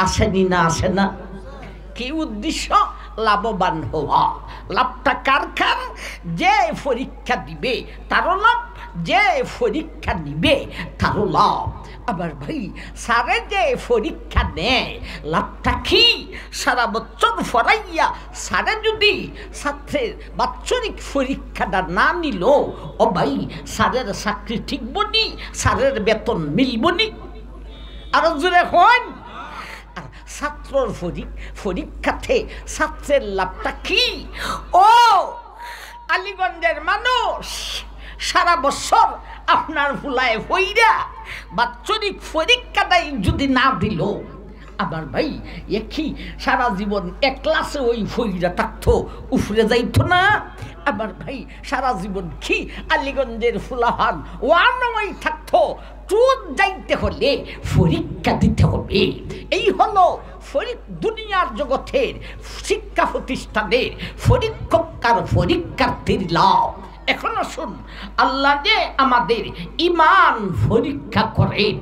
আসেনি না, আসে না? কি উদ্দেশ্য? লাভবান হওয়া। লাভটা কার কার? যে পরীক্ষা দিবে তারও লাভ, যে পরীক্ষা নিবে তারও লাভ। আবার ভাই, স্যারে যে পরীক্ষা নেয় লাভটা কি? সারা বছর পড়াইয়া স্যারে যদি ছাত্রের বাৎসরিক পরীক্ষাটা না নিল, ও ভাই স্যারের চাকরি ঠিকবনি, স্যারের বেতন মিলবনি? আরো জোরে হন। আর ছাত্রর পরীক্ষাতে ছাত্রের লাভটা কি? ও আলীগঞ্জের মানুষ, সারা বছর আপনার ভুলায় হইরা বাৎসরিক পরীক্ষাটাই যদি না দিল, আমার ভাই একই সারা জীবন এক ক্লাসে ওই ফইরা থাকতো, উফরে যাইতো না? আমার ভাই সারা জীবন কি আলীগঞ্জের ফুলাহান ওয়ানই থাকতো, টুর যাইতে হলে পরীক্ষা দিতে হবে। এই হলো দুনিয়ার জগতের শিক্ষা প্রতিষ্ঠানের পরীক্ষার্থীর লাভ। এখন আসুন, আল্লাহ যে আমাদের ঈমান পরীক্ষা করেন,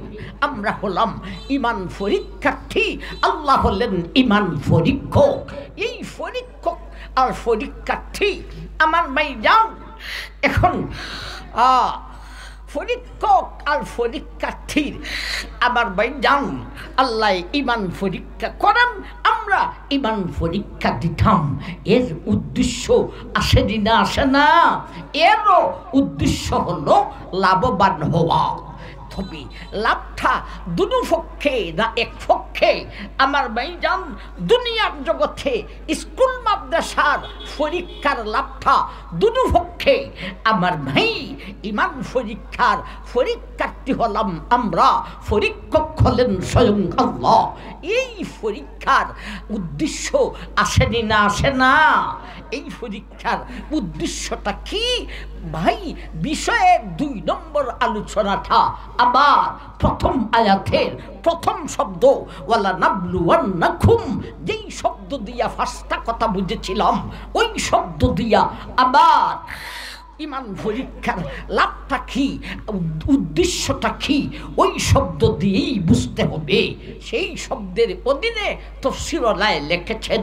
আমরা হলাম ঈমান পরীক্ষার্থী, আল্লাহ হলেন ঈমান পরীক্ষক। এই পরীক্ষক আর পরীক্ষার্থী আমার ভাইজান, এখন পরীক্ষক আর পরীক্ষার্থীর আমার ভাইজান আল্লাহ ঈমান পরীক্ষা করেন, আমরা ঈমান পরীক্ষা দিতাম। এর উদ্দেশ্য আসেনি না, আসে না? এরও উদ্দেশ্য হলো লাভবান হওয়া। তবে লাভটা দুনো পক্ষে না এক পক্ষে? আমার ভাইজান, দুনিয়ার জগতে স্কুল মাদ্রাসার পরীক্ষার লাভটা দুনো পক্ষে। আমার ভাই, ঈমান পরীক্ষার পরীক্ষার্থী হলাম আমরা, পরীক্ষক হলেন স্বয়ং আল্লাহ। এই পরীক্ষার উদ্দেশ্য আসেনি না, আসে না? এই পরীক্ষার উদ্দেশ্যটা কি ভাই? বিষয়ের 2 নম্বর আলোচনাটা আবার প্রথম আয়াতের প্রথম শব্দ ওয়ালা নাবলুওয়ান্নাকুম, যেই শব্দ দিয়া ফার্স্টটা কথা বুঝেছিলাম, ওই শব্দ দিয়া আবার ঈমান পরীক্ষার লাভটা কি, উদ্দেশ্যটা কি, ওই শব্দ দিয়েই বুঝতে হবে। সেই শব্দের অধীনে তাফসীরুল্লাহ লিখেছেন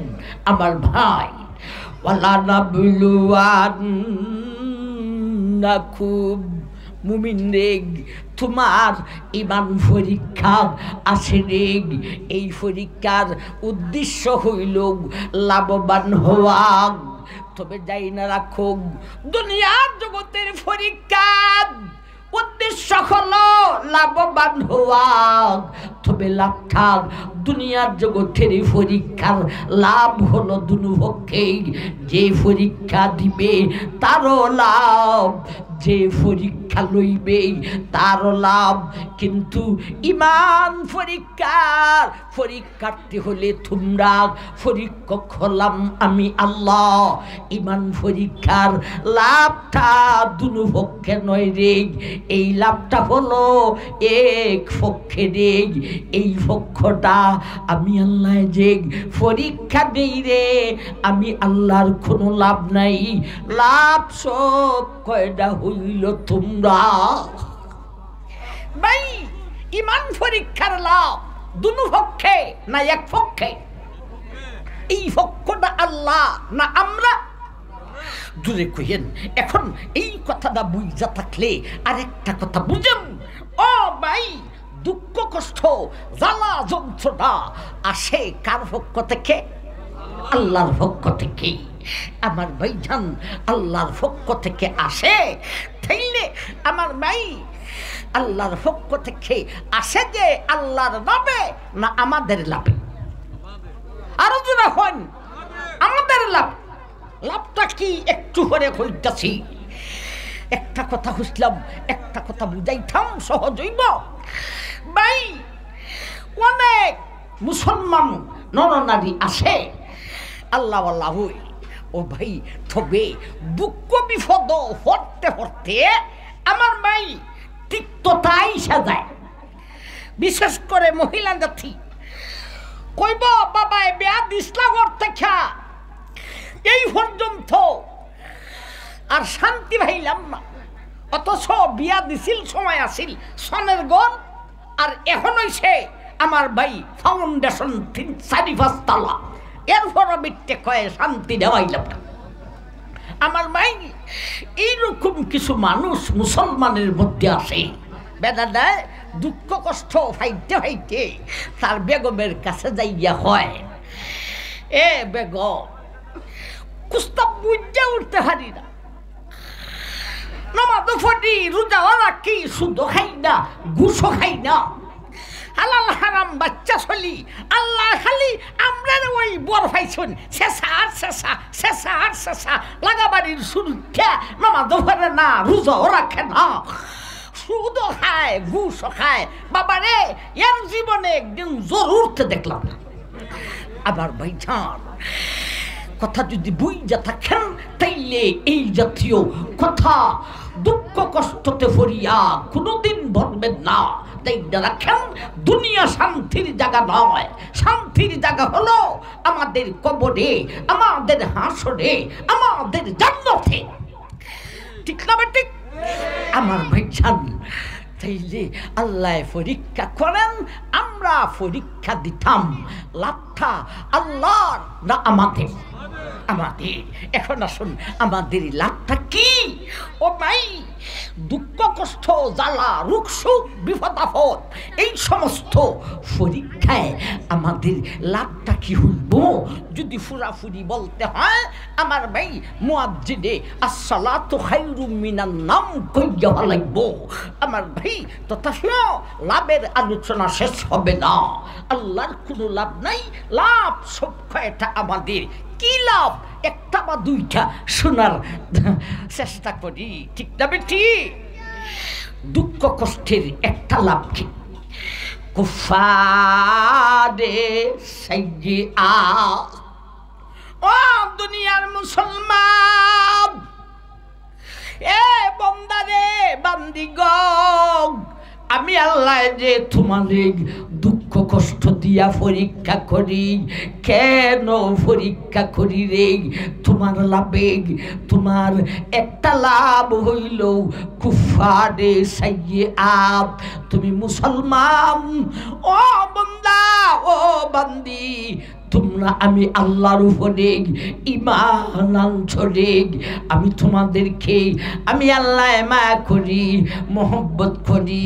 আমার ভাই, ওয়ালা নাবলুওয়ান্নাকুম, মুমিন রে তোমার ঈমান পরীক্ষা আছে রে। এই পরীক্ষার উদ্দেশ্য হইল লাভবান হওয়া। তবে যাই না রাখো, দুনিয়ার জগতের পরীক্ষার উদ্দেশ্য হলো লাভবান হওয়া। তবে লাভটা দুনিয়ার জগতের পরীক্ষার লাভ হলো দুনো পক্ষেই। যে পরীক্ষা দিবে তারও লাভ, যে পরীক্ষা লইবে তারও লাভ। কিন্তু ঈমান পরীক্ষার পরীক্ষার্থী হলে তোমরা, পরীক্ষক হলাম আমি আল্লাহ। ঈমান পরীক্ষার লাভটা দুনো পক্ষে নয় রে, এই লাভটা হলো এক পক্ষে রে। এই পক্ষটা আমি আল্লাহ যে পরীক্ষা দেই রে, আমি আল্লাহর কোনো লাভ নাই। লাভ সব কয়টা হইল তোমরা। ভাই, ঈমান পরীক্ষার লাভ দুনো পক্ষে না এক পক্ষে? এই পক্ষটা আল্লাহ না আমরা? জুড়ে কইেন। এখন এই কথাটা বুঝা থাকলে আরেকটা কথা বুঝেন, ও ভাই, দুঃখ কষ্ট জ্বালা যন্ত্রণা আসে কার পক্ষ থেকে? আল্লাহর পক্ষ থেকে। আমার ভাইজান, আল্লাহর পক্ষ থেকে আসে। তাইলে আমার ভাই, আল্লাহর পক্ষ থেকে আসে যে আল্লাহর লাভে না আমাদের লাভে? আরো জোরে হন, আমাদের লাভ। লাভটা কি একটু করে হইতাছি। একটা কথা বুঝলাম, একটা কথা বুঝাইতাম সহজ হইব। ভাই, অনেক মুসলমান নরনারী আছে আল্লাহ আল্লাহ হই, ও ভাই, তবে দুঃখ বিপদ হরতে হরতে আমার ভাই তিক্ততাই সাজায়। বিশেষ করে মহিলা জাতি কইব বাবা বিয়া দিসলাগর থেকে এই পর্যন্ত আর শান্তি ভাইলাম না, অথচ বিয়া দিছিল সময় আসিল সনের গন, আর এখন হইছে আমার ভাই ফাউন্ডেশন 3-4-5 তালা, এরপর বিটে কয়ে শান্তি দেওয়াইলাম না। আমার ভাই এইরকম কিছু মানুষ মুসলমানের মধ্যে আসে, বেদা দেয় দুঃখ কষ্ট ফাইতে ফাইতে তার বেগমের কাছে যাইয়া হয়, এ বেগম কুস্তা বুঝে উঠতে পারি না, নামাজও পড়ি, রোজাও রাখি, সুদও খাই না, ঘুষও খাই না, হালাল হারাম বাচ্চা চলি, আল্লাহ খালি আমরা ওই বর পাইছুন শেষা আর শেষা, শেষা আর শেষা, লাগাবাড়ির সুরক্ষা, নামাজও পড়ে না, রোজাও রাখে না, সুদও খায়, ঘুষও খায়। বাবারে এর জীবনে একদিন জরুরতে দেখলাম না। আবার ভাইজান কথা যদি বুঝা থাকেন তাইলে এই জাতীয় কথা দুঃখ কষ্টতে ভরিয়া কোনোদিন বলবেন না। তাই রাখেন দুনিয়া শান্তির জায়গা নয়, শান্তির জায়গা হলো আমাদের কবরে, আমাদের হাসরে, আমাদের জান্নাতে। ঠিক না বেঠিক আমার ভাইজান? তাইলে আল্লাহ পরীক্ষা করেন, আমরা পরীক্ষা দিতাম, লাভটা আল্লাহর না আমাদের? আমাদের। এখন আসুন আমাদের লাভটা কি? ও ভাই, দুঃখ কষ্ট জ্বালা রোগ সুখ বিপদ আপদ এই সমস্ত পরীক্ষায় আমাদের লাভটা কি হইব? যদি ফুরাফুরি বলতে হয় আমার ভাই মুয়াজ্জিনে আসসালাতু খায়রুম মিনান নাম কইয়া লাগব আমার ভাই। তথাপিও লাভের আলোচনা শেষ হবে না। আল্লাহর কোনো লাভ নাই, লাভ সব কয়টা আমাদের। কি লাভ? একটা বা দুইটা শোনার চেষ্টা করি, ঠিক না বেটি? দুঃখ কষ্টের একটা লাভ কি? কুফারে সাইয়্যিআ। ও দুনিয়ার মুসলমান, এ বান্দারে বান্দিগণ, আমি আল্লাহ যে তোমাদের দুঃখ কষ্ট দিয়া পরীক্ষা করি। কেন পরীক্ষা করি রে? তোমার লাভে, তোমার একটা লাভ হইল কুফারে সাইয়্যিআ, তুমি মুসলমান। ও বান্দা, ও বান্দি, তোমরা আমি আল্লাহর উপরে ঈমান আনছো রে। আমি তোমাদেরকে আমি আল্লাহ মায়া করি, মহব্বত করি।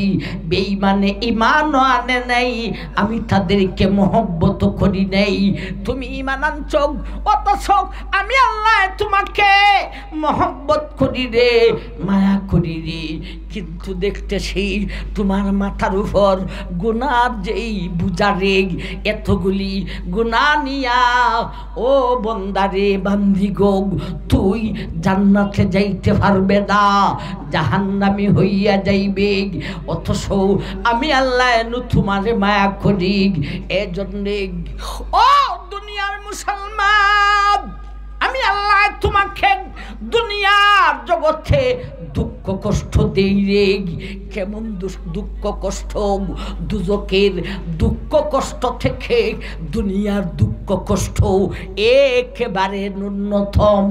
বেঈমানে ঈমানও আনে নাই, আমি তাদেরকে মহব্বত করি নাই। তুমি ঈমান আনছো, অথচ আমি আল্লাহ তোমাকে মহব্বত করি রে, মায়া করি রে। কিন্তু দেখতেছি তোমার মাথার উপর গুনার যেই বুঝা রে, এতগুলি গুনাহ নিয়া ও বন্দারে বান্দি গো, তুই জান্নাতে যাইতে পারবে না, জাহান্নামী হইয়া যাইবে। অথচ আমি আল্লাহ তোমারে মায়া করি। এজন্যে ও দুনিয়ার মুসলমান, আমি আল্লাহ তোমাকে দুনিয়ার জগতে দুঃখ কষ্ট দেই রে। কেমন দুঃখ কষ্ট? দুজকের দুঃখ কষ্ট থেকে দুনিয়ার দুঃখ কষ্ট একেবারে ন্যূনতম।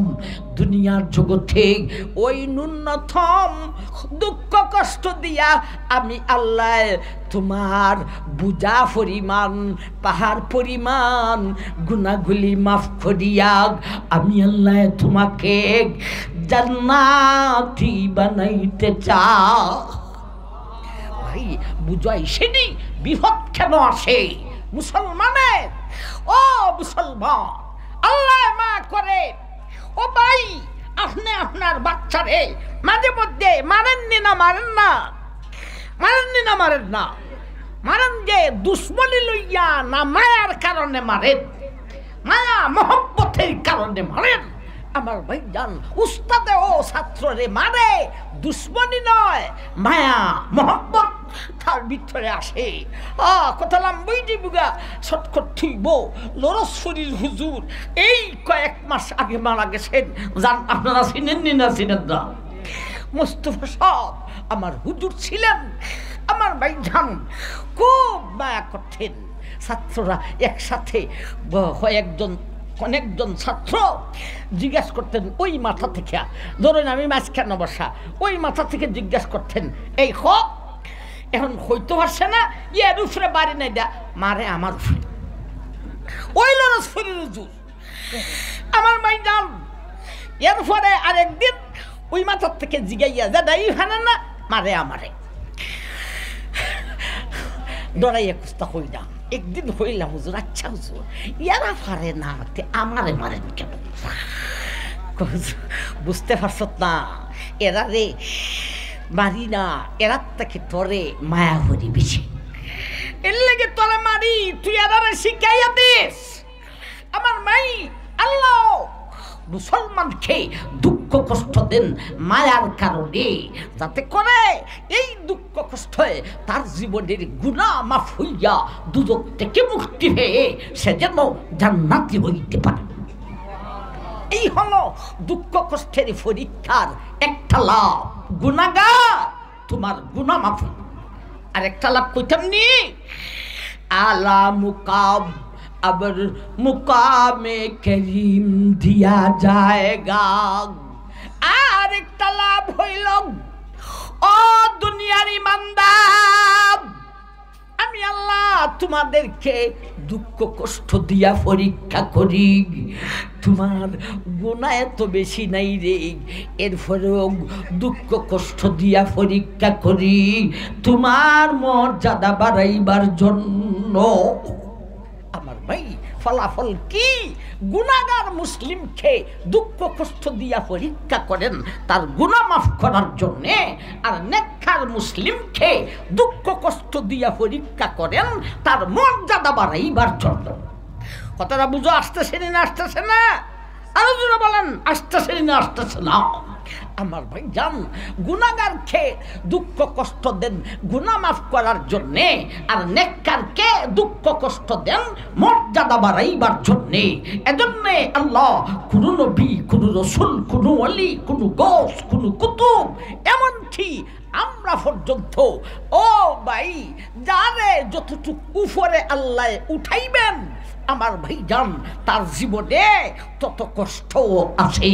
দুনিয়ার জগতে ওই ন্যূনতম দুঃখ কষ্ট দিয়া আমি আল্লাহ তোমার বুঝা পরিমাণ, পাহাড় পরিমাণ গুনাহগুলি মাফ করিয়া আমি আল্লাহ তোমাকে জান্নাতি বানাইতে চাই। ভাই বুঝাই সেনি বিপদ কেন আসে মুসলমানের? ও মুসলমান, আল্লাহ মা করে। ও ভাই, আপনি আপনার বাচ্চারে মাঝে মধ্যে মারেননি না? মারেন না? মারেননি না? মারেন না? মারেন যে দুশ্মনী লইয়া না মায়ার কারণে মারেন? মায়া মহব্বতের কারণে মারেন। আমার ভাইজান উস্তাদেও ছাত্ররে মারে, দুশ্মনী নয়, মায়া মোহাম্মত তার ভিতরে আসে। কথা লাম্বই দিবুগা ছটখট থইব। লরসফরির হুজুর এই কয়েক মাস আগে মারা গেছেন, জান আপনারা চিনেননি না চিনেন না? মোস্তফা সাহেব আমার হুজুর ছিলেন। আমার ভাইজান খুব মায়া করতেন। ছাত্ররা একসাথে অনেকজন ছাত্র জিজ্ঞাসা করতেন ওই মাথা থেকে, ধরেন আমি মাঝখানে বসা, ওই মাথা থেকে জিজ্ঞাসা করতেন এই এখন হইতে পারছে না, এর উপরে বাড়ি নাই দেয়া মারে আমার উপরে। ওই লরসফরির হুজুর আমার ভাইজান। এরপরে আরেকদিন ওই মাথার থেকে জিগাইয়া যা দায়ী ফানে না, মারে আমারে। ডরাইয়া কুস্তা হইলাম, একদিন হইলাম হুজুর, আচ্ছা হুজুর ইয়ারা পারে না আমারে মারেন কেন? বুঝতে পারছ না, এরা রে মারি না, এরা তাকে তোরে মায়া হরি বেশি, এর লেগে তোরে মারি, তুই এরা শিখাইয়া দিস। আমার মাই আল্লাহ মুসলমানকে দুঃখ কষ্ট দেন মায়ার কারণে, যাতে করে এই দুঃখ কষ্টে তার জীবনের গুনাহ মাফ হইয়া দুজক থেকে মুক্তি হয়ে সে যেন জান্নাতি হইতে পারে। এই হলো দুঃখ কষ্টের পরীক্ষার একটা লাভ। গুনাহগার তোমার গুনাহ মাফ, আর একটা লাভ কইতাম নি আলা মুকাব আবার মুকামে করিম দিয়া যায়গা। আর একটা লাভ হইল ও দুনিয়ার ইমানদার, আমি আল্লাহ তোমাদেরকে দুঃখ কষ্ট দিয়া পরীক্ষা করি। তোমার গুনাহ এত বেশি নাই রে, এরপরেও দুঃখ কষ্ট দিয়া পরীক্ষা করি তোমার মর্যাদা বাড়াইবার জন্য। আমার ভাই ফলাফল কি? গুনাহগার মুসলিমকে দুঃখ কষ্ট দিয়া পরীক্ষা করেন তার গুনাহ মাফ করার জন্য, আর নেককার মুসলিমকে দুঃখ কষ্ট দিয়া পরীক্ষা করেন তার মর্যাদা বাড়াইবার জন্য। কথাটা বুঝো আসতেছে না? আসতেছে না? আরো জোরে বলেন আসতেছে না? আসতেছে না? আমার ভাই জান, গুনাহগারকে দুঃখ কষ্ট দেন গুনাহ মাফ করার জন্যে, আর নেককারকে দুঃখ কষ্ট দেন মর্যাদা বাড়াইবার জন্যে। এজন্যে আল্লাহ কোনো নবী, কোনো রসুল, কোনো ওলি, কোনো গোস, কোনো কুতুব, এমনকি আমরা পর্যন্ত ও ভাই যারে যতটুকু উপরে আল্লাহ উঠাইবেন আমার ভাই জান তার জীবনে তত কষ্ট আছে।